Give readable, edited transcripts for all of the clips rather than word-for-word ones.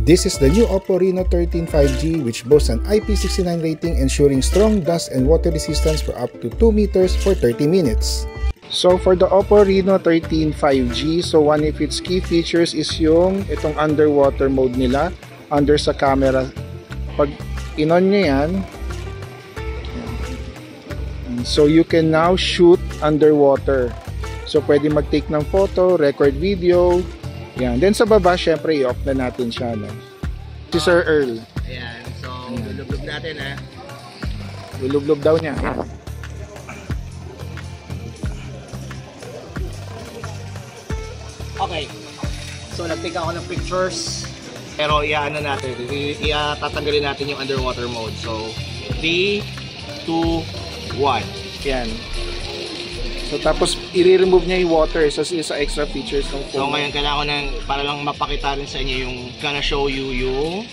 This is the new Oppo Reno 13 5G, which boasts an IP69 rating ensuring strong dust and water resistance for up to 2 meters for 30 minutes. So for the Oppo Reno 13 5G, so one of its key features is yung itong underwater mode nila, under sa camera. Pag in-on nyo yan, so you can now shoot underwater. So pwede mag-take ng photo, record video. Yan. Then sa baba, syempre i-off na natin siya, no? Si Sir Earl. Ayan. So, lulublob natin, ha? Lulublob daw niya. Okay. So, nag-take ako ng pictures. Pero iaano natin. Tatanggalin natin yung underwater mode. So, 3, 2, 1. Yan. So tapos i-remove niya yung water sa extra features ng phone. So ngayon kailangan ko ng para lang mapakita rin sa inyo yung gonna show you yung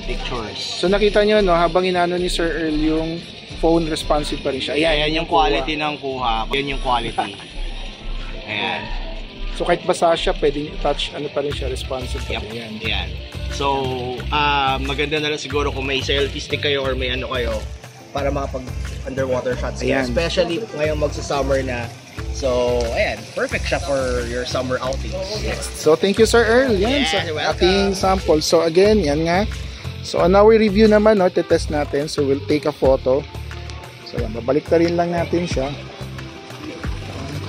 pictures. So nakita niyo no, habang inano ni Sir Earl yung phone, responsive pa rin siya. Ayan yung quality ng kuha. Yan yung quality. Ayan. So kahit basa siya, pwedeng touch ano pa rin siya, responsive pa rin. Ayan. So maganda na lang siguro kung may selfie stick kayo or may ano kayo para makapag underwater shots. Ayan. Especially ngayong magsa-summer na. So, ayan, perfect siya for your summer outings. Yes. So, thank you Sir Earl. Yan, sa ating sample. So, again, yan nga. So, on our review naman, no, test natin. So, we'll take a photo. So, yan, babalik na rin lang natin siya.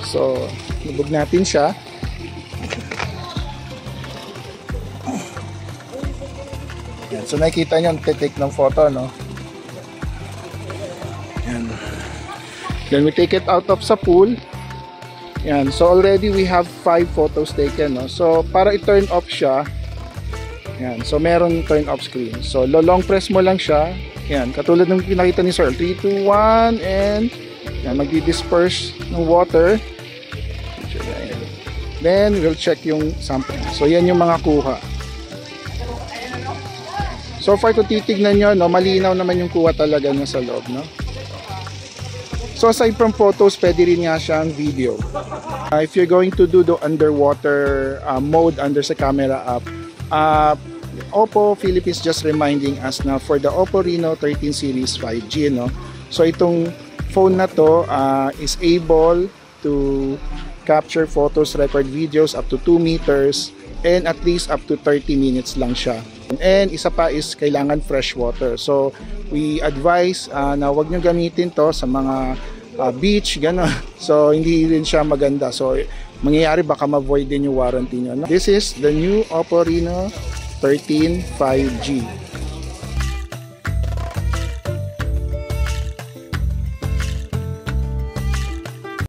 So, lubog natin siya. Yan. So, nakikita nyo, take ng photo, no? Yan. Then we take it out of sa pool. Yan. So already we have 5 photos taken, no? So para i-turn off siya, yan. So meron turn off screen. So long press mo lang siya. Yan. Katulad ng pinakita ni Sir. 3, 2, 1 and yan, magdi-disperse ng water. Then we'll check yung sample. So yan yung mga kuha. So far kung titignan nyo, no, malinaw naman yung kuha talaga niya sa loob, no? So aside from photos, pwede rin nga siyang video. If you're going to do the underwater mode under sa camera app, Oppo Philippines just reminding us na for the Oppo Reno 13 series 5G, no? So itong phone na to is able to capture photos, record videos up to 2 meters and at least up to 30 minutes lang siya. And isa pa is kailangan fresh water. So we advise na wag nyo gamitin to sa mga beach, gano'n. So hindi rin siya maganda. So mangyayari baka ma-void din yung warranty nyo, no? This is the new Oppo Reno 13 5G.